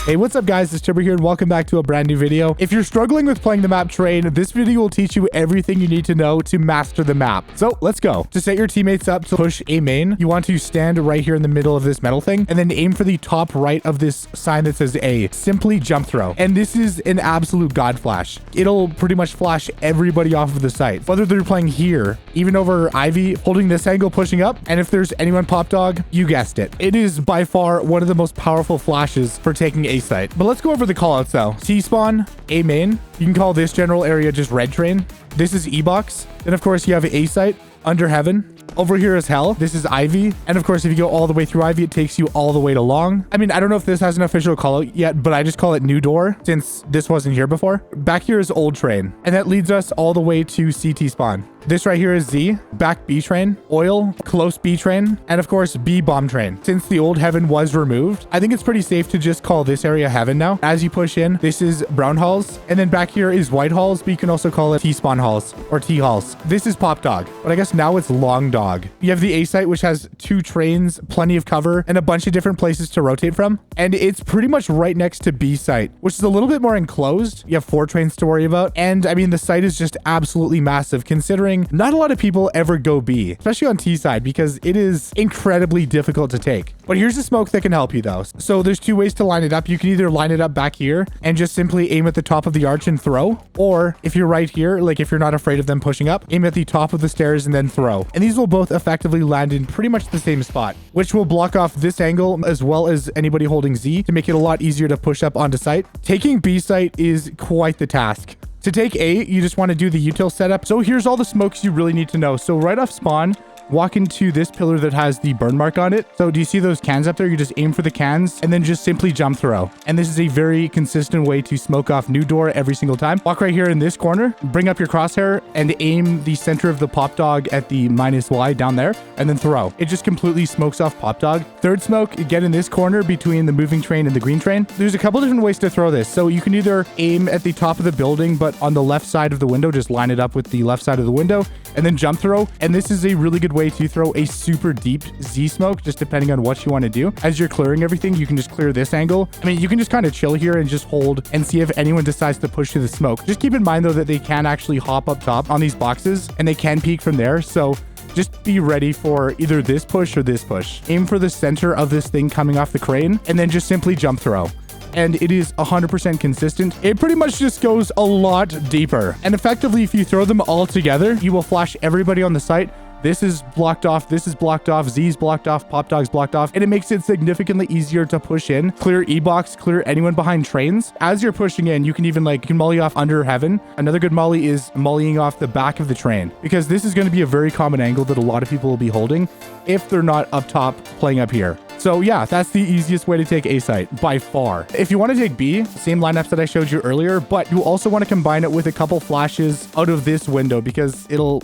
Hey, what's up guys? It's Turbo here and welcome back to a brand new video. If you're struggling with playing the map Train, this video will teach you everything you need to know to master the map. So let's go. To set your teammates up to push a main, you want to stand right here in the middle of this metal thing and then aim for the top right of this sign that says A. Simply jump throw. And this is an absolute god flash. It'll pretty much flash everybody off of the site. Whether they're playing here, even over Ivy, holding this angle, pushing up, and if there's anyone pop dog, you guessed it. It is by far one of the most powerful flashes for taking A site. But let's go over the callouts though. T-spawn, A main. You can call this general area just red train. This is E-box. Then of course you have A site, under heaven. Over here is hell. This is Ivy. And of course, if you go all the way through Ivy, it takes you all the way to long. I mean, I don't know if this has an official call out yet, but I just call it new door since this wasn't here before. Back here is old train. And that leads us all the way to CT spawn. This right here is Z, back B train, oil, close B train, and of course B bomb train. Since the old heaven was removed, I think it's pretty safe to just call this area heaven now. As you push in, this is brown halls, and then back here is white halls, but you can also call it T spawn halls or T halls. This is pop dog, but I guess now it's long dog. You have the A site, which has 2 trains, plenty of cover, and a bunch of different places to rotate from. And it's pretty much right next to B site, which is a little bit more enclosed. You have 4 trains to worry about. And I mean, the site is just absolutely massive considering not a lot of people ever go B, especially on T side, because it is incredibly difficult to take. But here's a smoke that can help you though. So there's 2 ways to line it up. You can either line it up back here and just simply aim at the top of the arch and throw. Or if you're right here, like if you're not afraid of them pushing up, aim at the top of the stairs and then throw. And these will both effectively land in pretty much the same spot, which will block off this angle as well as anybody holding Z to make it a lot easier to push up onto site. Taking B site is quite the task. To take A, you just want to do the util setup. So here's all the smokes you really need to know. So right off spawn, walk into this pillar that has the burn mark on it. So do you see those cans up there? You just aim for the cans and then just simply jump throw. And this is a very consistent way to smoke off new door every single time. Walk right here in this corner, bring up your crosshair and aim the center of the pop dog at the -Y down there and then throw. It just completely smokes off pop dog. Third smoke, get in this corner between the moving train and the green train. There's a couple different ways to throw this. So you can either aim at the top of the building, but on the left side of the window, just line it up with the left side of the window and then jump throw. And this is a really good way to throw a super deep Z smoke, just depending on what you want to do. As you're clearing everything, you can just clear this angle. I mean, you can just kind of chill here and just hold and see if anyone decides to push through the smoke. Just keep in mind though that they can actually hop up top on these boxes and they can peek from there. So just be ready for either this push or this push. Aim for the center of this thing coming off the crane and then just simply jump throw. And it is 100% consistent. It pretty much just goes a lot deeper. And effectively, if you throw them all together, you will flash everybody on the site. This is blocked off. This is blocked off. Z's blocked off. Pop dog's blocked off. And it makes it significantly easier to push in, clear E-box, clear anyone behind trains. As you're pushing in, you can even you can molly off under heaven. Another good molly is mollying off the back of the train, because this is going to be a very common angle that a lot of people will be holding if they're not up top playing up here. So yeah, that's the easiest way to take A site by far. If you want to take B, same lineups that I showed you earlier, but you also want to combine it with a couple flashes out of this window because it'll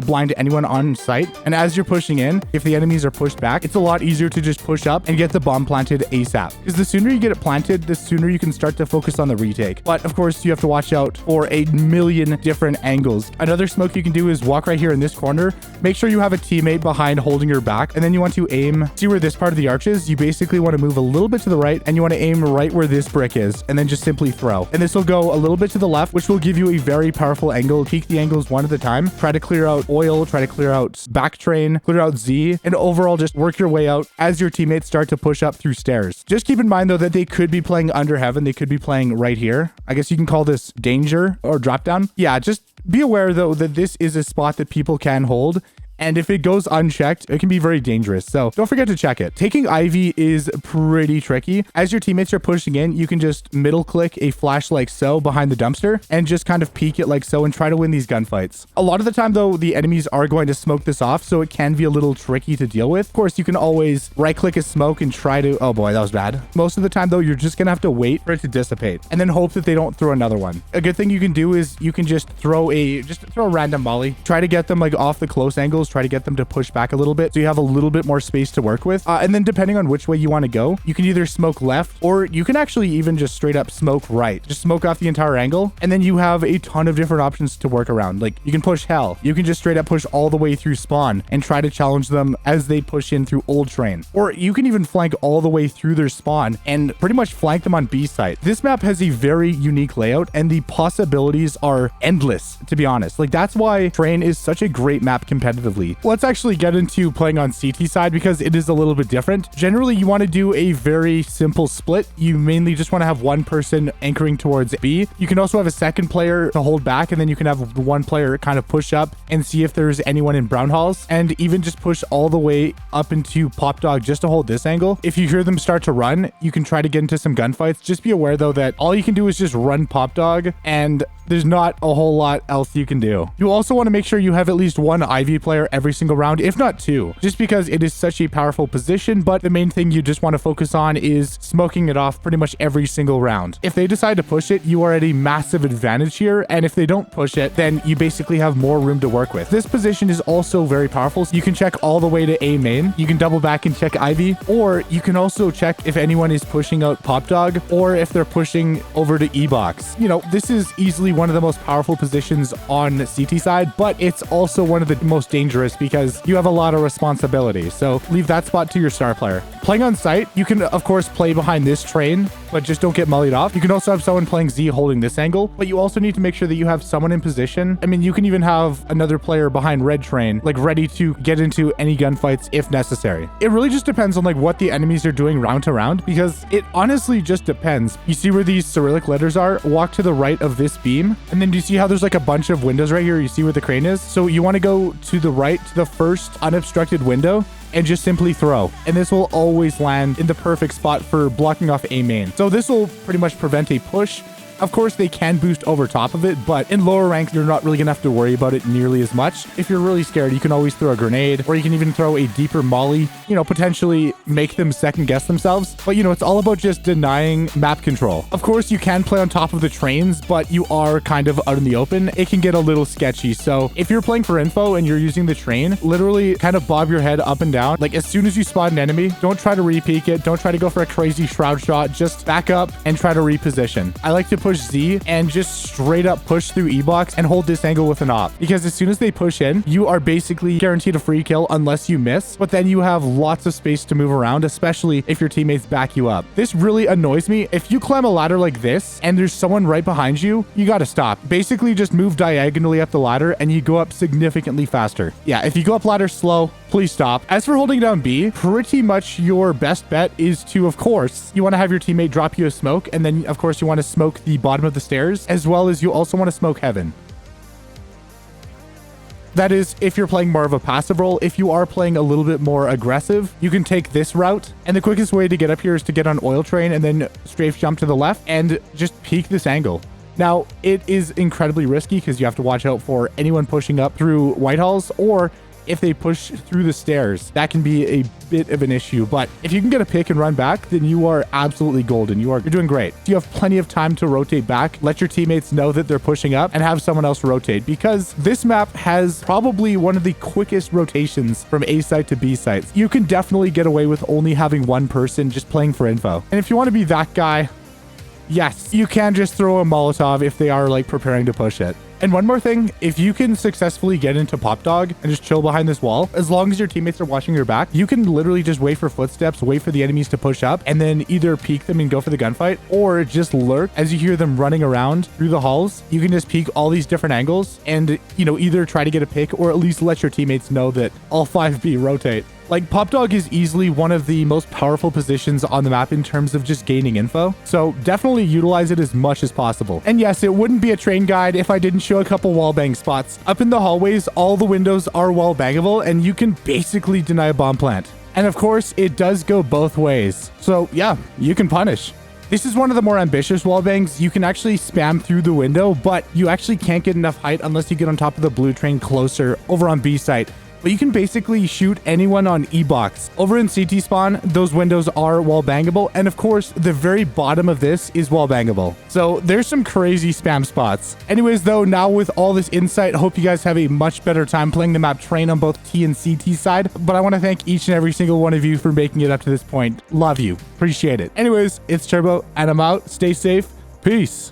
blind anyone on site. And as you're pushing in, if the enemies are pushed back, it's a lot easier to just push up and get the bomb planted ASAP. Because the sooner you get it planted, the sooner you can start to focus on the retake. But of course, you have to watch out for a million different angles. Another smoke you can do is walk right here in this corner. Make sure you have a teammate behind holding your back, and then you want to aim. See where this part of the arch is? You basically want to move a little bit to the right and you want to aim right where this brick is and then just simply throw. And this will go a little bit to the left, which will give you a very powerful angle. Peek the angles one at a time. Try to clear out oil, try to clear out back train, clear out Z, and overall just work your way out as your teammates start to push up through stairs. Just keep in mind though that they could be playing under heaven. They could be playing right here. I guess you can call this danger or drop down. Yeah, just be aware though that this is a spot that people can hold. And if it goes unchecked, it can be very dangerous. So don't forget to check it. Taking Ivy is pretty tricky. As your teammates are pushing in, you can just middle click a flash like so behind the dumpster and just kind of peek it like so and try to win these gunfights. A lot of the time though, the enemies are going to smoke this off, so it can be a little tricky to deal with. Of course, you can always right click a smoke and try to, oh boy, that was bad. Most of the time though, you're just gonna have to wait for it to dissipate and then hope that they don't throw another one. A good thing you can do is you can just throw a random molly. Try to get them like off the close angles. try to get them to push back a little bit so you have a little bit more space to work with. And then depending on which way you want to go, you can either smoke left or you can actually even just straight up smoke right. Just smoke off the entire angle, and then you have a ton of different options to work around. Like you can push hell. You can just straight up push all the way through spawn and try to challenge them as they push in through old train. Or you can even flank all the way through their spawn and pretty much flank them on B site. This map has a very unique layout and the possibilities are endless, to be honest. Like that's why Train is such a great map competitively. Let's actually get into playing on CT side because it is a little bit different. Generally, you want to do a very simple split. You mainly just want to have one person anchoring towards B. You can also have a second player to hold back, and then you can have one player kind of push up and see if there's anyone in brown halls, and even just push all the way up into Pop Dog just to hold this angle. If you hear them start to run, you can try to get into some gunfights. Just be aware though that all you can do is just run Pop Dog, and there's not a whole lot else you can do. You also want to make sure you have at least one Ivy player every single round, if not two, just because it is such a powerful position. But the main thing you just want to focus on is smoking it off pretty much every single round. If they decide to push it, you are at a massive advantage here. And if they don't push it, then you basically have more room to work with. This position is also very powerful. So you can check all the way to A main. You can double back and check Ivy, or you can also check if anyone is pushing out Pop Dog or if they're pushing over to E box. You know, this is easily one of the most powerful positions on the CT side, but it's also one of the most dangerous because you have a lot of responsibility. So leave that spot to your star player. Playing on site, you can of course play behind this train, but just don't get mullied off. You can also have someone playing Z holding this angle, but you also need to make sure that you have someone in position. I mean, you can even have another player behind red train, like ready to get into any gunfights if necessary. It really just depends on like what the enemies are doing round to round, because it honestly just depends. You see where these Cyrillic letters are? Walk to the right of this beam, and then do you see how there's like a bunch of windows right here? You see where the crane is? So you want to go to the right to the first unobstructed window and just simply throw. And this will always land in the perfect spot for blocking off A main. So this will pretty much prevent a push. Of course, they can boost over top of it, but in lower ranks, you're not really gonna have to worry about it nearly as much. If you're really scared, you can always throw a grenade, or you can even throw a deeper molly, you know, potentially make them second guess themselves. But you know, it's all about just denying map control. Of course, you can play on top of the trains, but you are kind of out in the open. It can get a little sketchy. So if you're playing for info and you're using the train, literally kind of bob your head up and down. Like as soon as you spot an enemy, don't try to re-peek it. Don't try to go for a crazy shroud shot. Just back up and try to reposition. I like to push Z and just straight up push through E-box and hold this angle with an op, because as soon as they push in, you are basically guaranteed a free kill unless you miss, but then you have lots of space to move around, especially if your teammates back you up. This really annoys me. If you climb a ladder like this and there's someone right behind you, you got to stop. Basically just move diagonally up the ladder and you go up significantly faster. Yeah, if you go up ladder slow, please stop. As for holding down B, pretty much your best bet is to, of course, you want to have your teammate drop you a smoke, and then of course you want to smoke the bottom of the stairs, as well as you also want to smoke heaven. That is, if you're playing more of a passive role. If you are playing a little bit more aggressive, you can take this route. And the quickest way to get up here is to get on oil train and then strafe jump to the left and just peek this angle. Now, it is incredibly risky because you have to watch out for anyone pushing up through Whitehalls, or if they push through the stairs, that can be a bit of an issue. But if you can get a pick and run back, then you are absolutely golden. You're doing great. You have plenty of time to rotate back, let your teammates know that they're pushing up, and have someone else rotate, because this map has probably one of the quickest rotations from A site to B sites. You can definitely get away with only having one person just playing for info. And if you want to be that guy, yes, you can just throw a Molotov if they are like preparing to push it. And one more thing, if you can successfully get into Pop Dog and just chill behind this wall, as long as your teammates are watching your back, you can literally just wait for footsteps, wait for the enemies to push up, and then either peek them and go for the gunfight, or just lurk as you hear them running around through the halls. You can just peek all these different angles and, you know, either try to get a pick or at least let your teammates know that all 5B rotate. Like, Pop Dog is easily one of the most powerful positions on the map in terms of just gaining info. So definitely utilize it as much as possible. And yes, it wouldn't be a train guide if I didn't show a couple wallbang spots. Up in the hallways, all the windows are wallbangable, and you can basically deny a bomb plant. And of course, it does go both ways. So yeah, you can punish. This is one of the more ambitious wallbangs. You can actually spam through the window, but you actually can't get enough height unless you get on top of the blue train closer over on B site. but you can basically shoot anyone on E-box. Over in CT spawn, those windows are wall bangable, and of course, the very bottom of this is wall bangable. So there's some crazy spam spots. Anyways, though, now with all this insight, I hope you guys have a much better time playing the map Train on both T and CT side, but I want to thank each and every single one of you for making it up to this point. Love you. Appreciate it. Anyways, it's Turbo, and I'm out. Stay safe. Peace.